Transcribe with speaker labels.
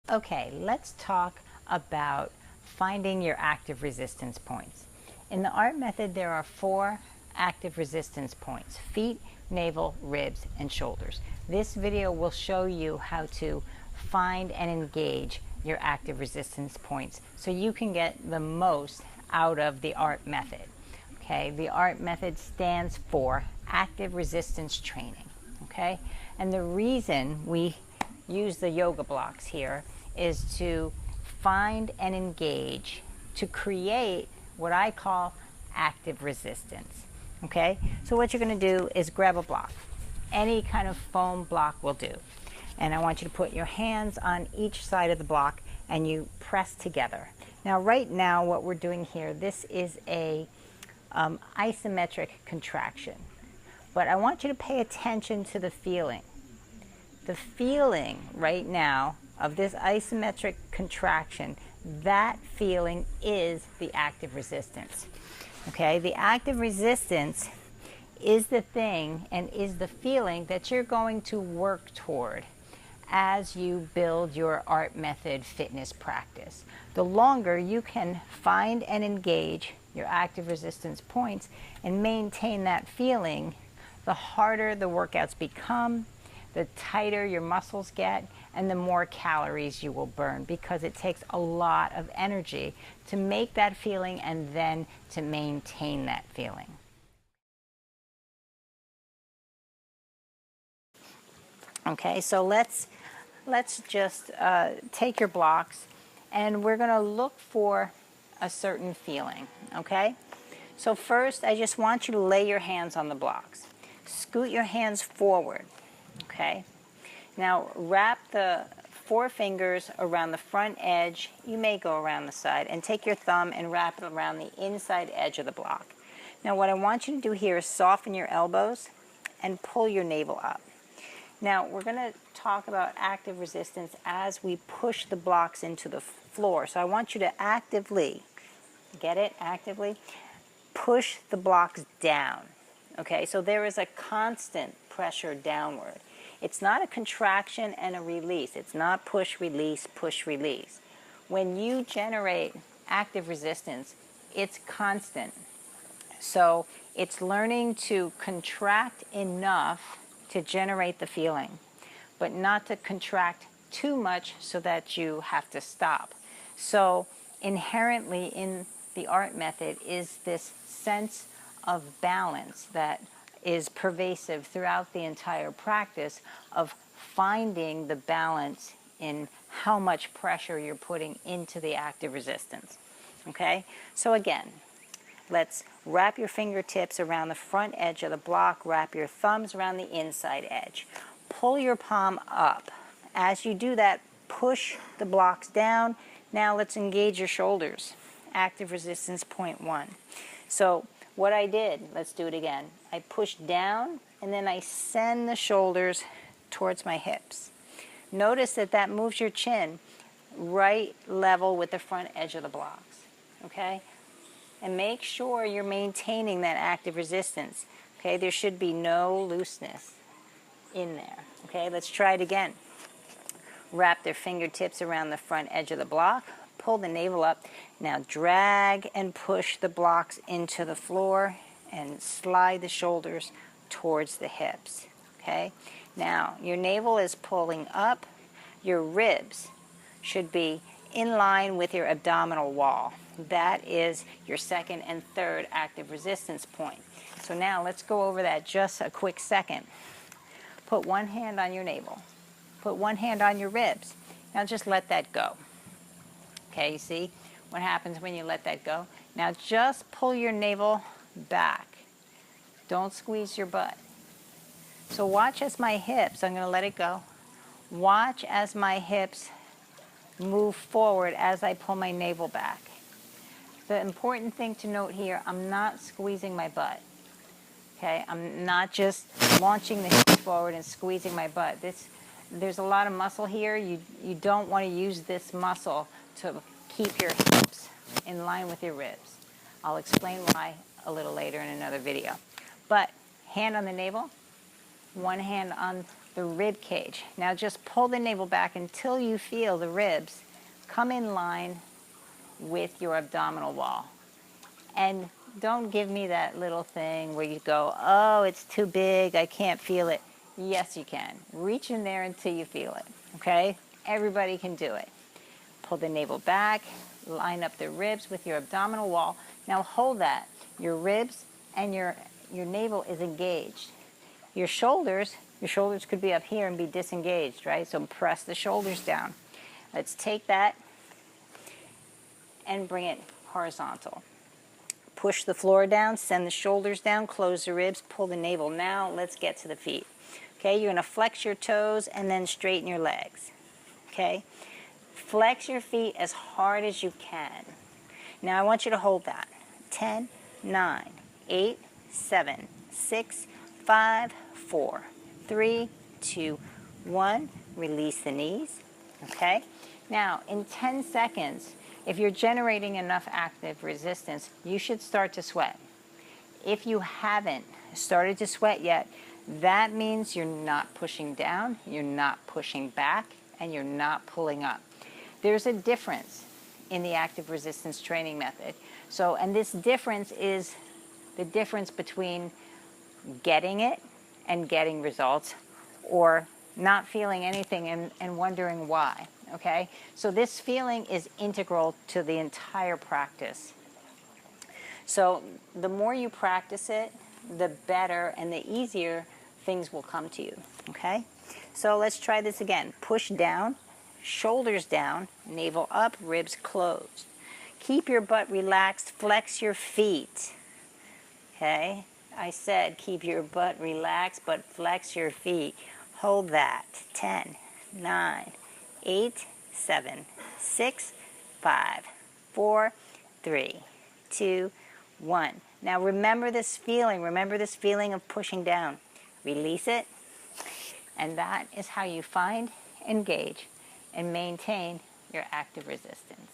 Speaker 1: Okay, let's talk about finding your active resistance points. In the ART method, there are 4 active resistance points: feet, navel, ribs, and shoulders. This video will show you how to find and engage your active resistance points so you can get the most out of the ART method. Okay, the ART method stands for active resistance training. Okay, and the reason we use the yoga blocks here is to find and engage, to create what I call active resistance. Okay, so what you're going to do is grab a block. Any kind of foam block will do. And I want you to put your hands on each side of the block and you press together. Now, right now, what we're doing here, this is a isometric contraction. But I want you to pay attention to the feeling. The feeling right now of this isometric contraction, that feeling is the active resistance. Okay, the active resistance is the thing and is the feeling that you're going to work toward as you build your ART method fitness practice. The longer you can find and engage your active resistance points and maintain that feeling, the harder the workouts become, the tighter your muscles get, and the more calories you will burn, because it takes a lot of energy to make that feeling and then to maintain that feeling. Okay, so let's just take your blocks and we're going to look for a certain feeling. Okay, so first I just want you to lay your hands on the blocks. Scoot your hands forward. Okay, now wrap the 4 fingers around the front edge. You may go around the side, and take your thumb and wrap it around the inside edge of the block. Now what I want you to do here is soften your elbows and pull your navel up. Now we're going to talk about active resistance as we push the blocks into the floor. So I want you to actively, get it, actively push the blocks down. Okay, so there is a constant pressure downward. It's not a contraction and a release. It's not push, release, push, release. When you generate active resistance, it's constant. So it's learning to contract enough to generate the feeling, but not to contract too much so that you have to stop. So inherently in the ART method is this sense of balance that is pervasive throughout the entire practice of finding the balance in how much pressure you're putting into the active resistance. Okay, so again, let's wrap your fingertips around the front edge of the block, wrap your thumbs around the inside edge. Pull your palm up. As you do that, push the blocks down. Now let's engage your shoulders. Active resistance point 1. So what I did, let's do it again. I pushed down and then I send the shoulders towards my hips. Notice that that moves your chin right level with the front edge of the blocks. Okay? And make sure you're maintaining that active resistance. Okay? There should be no looseness in there. Okay? Let's try it again. Wrap their fingertips around the front edge of the block. Pull the navel up. Now drag and push the blocks into the floor and slide the shoulders towards the hips. Okay? Now your navel is pulling up. Your ribs should be in line with your abdominal wall. That is your second and third active resistance point. So now let's go over that just a quick second. Put one hand on your navel. Put one hand on your ribs. Now just let that go. Okay, you see what happens when you let that go? Now just pull your navel back. Don't squeeze your butt. So watch as my hips, I'm going to let it go. Watch as my hips move forward as I pull my navel back. The important thing to note here, I'm not squeezing my butt. Okay, I'm not just launching the hips forward and squeezing my butt. There's a lot of muscle here. You don't want to use this muscle to keep your hips in line with your ribs. I'll explain why a little later in another video. But hand on the navel, one hand on the rib cage. Now just pull the navel back until you feel the ribs come in line with your abdominal wall. And don't give me that little thing where you go, oh, it's too big, I can't feel it. Yes, you can. Reach in there until you feel it, okay? Everybody can do it. Pull the navel back, line up the ribs with your abdominal wall. Now hold that. Your ribs and your navel is engaged. Your shoulders could be up here and be disengaged, right? So press the shoulders down. Let's take that and bring it horizontal. Push the floor down, send the shoulders down, close the ribs, pull the navel. Now let's get to the feet. Okay, you're going to flex your toes and then straighten your legs. Okay, flex your feet as hard as you can. Now I want you to hold that. 10, 9, 8, 7, 6, 5, 4, 3, 2, 1. Release the knees. Okay, now in 10 seconds, if you're generating enough active resistance, you should start to sweat. If you haven't started to sweat yet, that means you're not pushing down, you're not pushing back, and you're not pulling up. There's a difference in the active resistance training method. So, and this difference is the difference between getting it and getting results, or not feeling anything and wondering why. Okay, so this feeling is integral to the entire practice. So the more you practice it, the better and the easier things will come to you. Okay, so let's try this again. Push down, shoulders down, navel up, ribs closed. Keep your butt relaxed, flex your feet. Okay, I said keep your butt relaxed, but flex your feet. Hold that. 10, 9, 8, 7, 6, 5, 4, 3, 2, 1. Now remember this feeling. Remember this feeling of pushing down. Release it. And that is how you find, engage, and maintain your active resistance.